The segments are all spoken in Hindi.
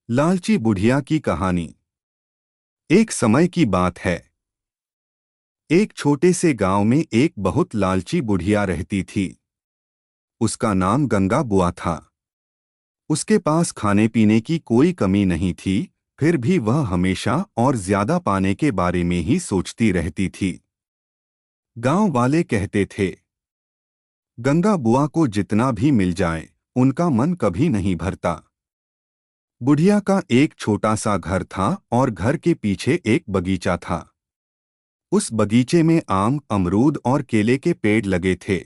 लालची बुढ़िया की कहानी। एक समय की बात है। एक छोटे से गांव में एक बहुत लालची बुढ़िया रहती थी। उसका नाम गंगा बुआ था। उसके पास खाने पीने की कोई कमी नहीं थी, फिर भी वह हमेशा और ज्यादा पाने के बारे में ही सोचती रहती थी। गांव वाले कहते थे, गंगा बुआ को जितना भी मिल जाए उनका मन कभी नहीं भरता। बुढ़िया का एक छोटा सा घर था और घर के पीछे एक बगीचा था। उस बगीचे में आम, अमरूद और केले के पेड़ लगे थे।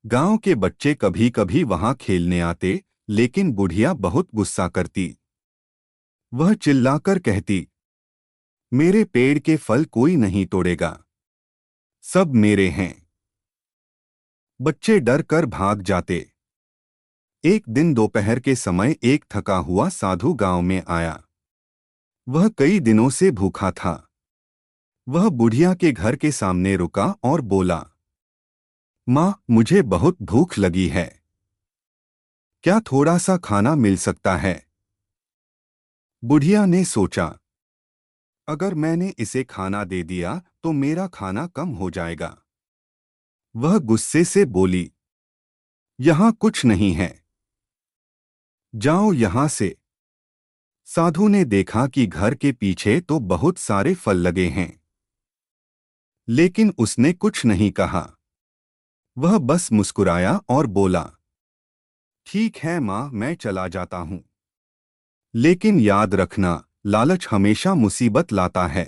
गांव के बच्चे कभी कभी वहां खेलने आते, लेकिन बुढ़िया बहुत गुस्सा करती। वह चिल्लाकर कहती, मेरे पेड़ के फल कोई नहीं तोड़ेगा, सब मेरे हैं। बच्चे डर कर भाग जाते। एक दिन दोपहर के समय एक थका हुआ साधु गांव में आया। वह कई दिनों से भूखा था। वह बुढ़िया के घर के सामने रुका और बोला, माँ, मुझे बहुत भूख लगी है। क्या थोड़ा सा खाना मिल सकता है? बुढ़िया ने सोचा, अगर मैंने इसे खाना दे दिया तो मेरा खाना कम हो जाएगा। वह गुस्से से बोली, यहाँ कुछ नहीं है, जाओ यहाँ से। साधु ने देखा कि घर के पीछे तो बहुत सारे फल लगे हैं, लेकिन उसने कुछ नहीं कहा। वह बस मुस्कुराया और बोला, ठीक है माँ, मैं चला जाता हूँ, लेकिन याद रखना, लालच हमेशा मुसीबत लाता है।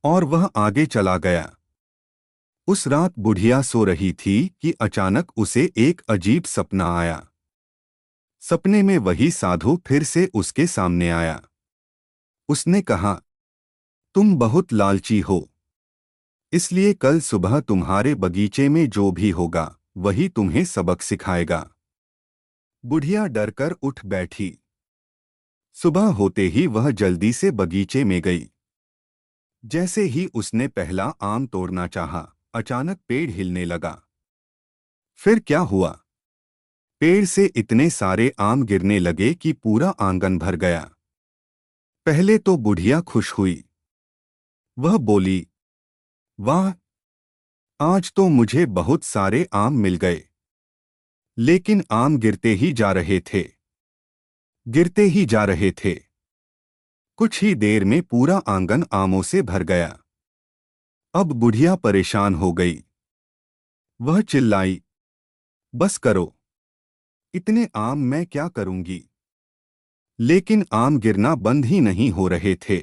और वह आगे चला गया। उस रात बुढ़िया सो रही थी कि अचानक उसे एक अजीब सपना आया। सपने में वही साधु फिर से उसके सामने आया। उसने कहा, तुम बहुत लालची हो, इसलिए कल सुबह तुम्हारे बगीचे में जो भी होगा वही तुम्हें सबक सिखाएगा। बुढ़िया डरकर उठ बैठी। सुबह होते ही वह जल्दी से बगीचे में गई। जैसे ही उसने पहला आम तोड़ना चाहा, अचानक पेड़ हिलने लगा। फिर क्या हुआ? पेड़ से इतने सारे आम गिरने लगे कि पूरा आंगन भर गया। पहले तो बुढ़िया खुश हुई। वह बोली, वाह, आज तो मुझे बहुत सारे आम मिल गए। लेकिन आम गिरते ही जा रहे थे, गिरते ही जा रहे थे। कुछ ही देर में पूरा आंगन आमों से भर गया। अब बुढ़िया परेशान हो गई। वह चिल्लाई, बस करो, इतने आम मैं क्या करूंगी? लेकिन आम गिरना बंद ही नहीं हो रहे थे।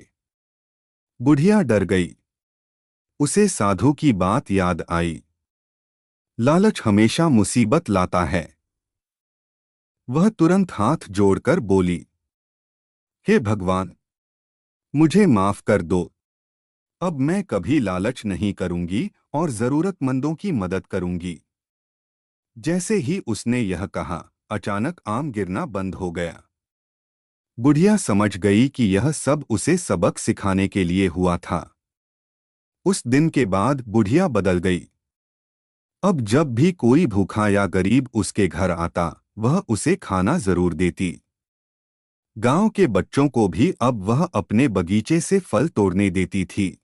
बुढ़िया डर गई। उसे साधु की बात याद आई, लालच हमेशा मुसीबत लाता है। वह तुरंत हाथ जोड़कर बोली, हे भगवान, मुझे माफ कर दो। अब मैं कभी लालच नहीं करूंगी और जरूरतमंदों की मदद करूंगी। जैसे ही उसने यह कहा, अचानक आम गिरना बंद हो गया। बुढ़िया समझ गई कि यह सब उसे सबक सिखाने के लिए हुआ था। उस दिन के बाद बुढ़िया बदल गई। अब जब भी कोई भूखा या गरीब उसके घर आता, वह उसे खाना जरूर देती। गांव के बच्चों को भी अब वह अपने बगीचे से फल तोड़ने देती थी।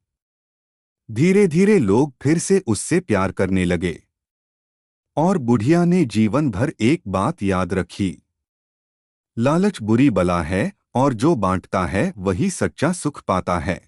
धीरे धीरे लोग फिर से उससे प्यार करने लगे। और बुढ़िया ने जीवन भर एक बात याद रखी, लालच बुरी बला है और जो बांटता है वही सच्चा सुख पाता है।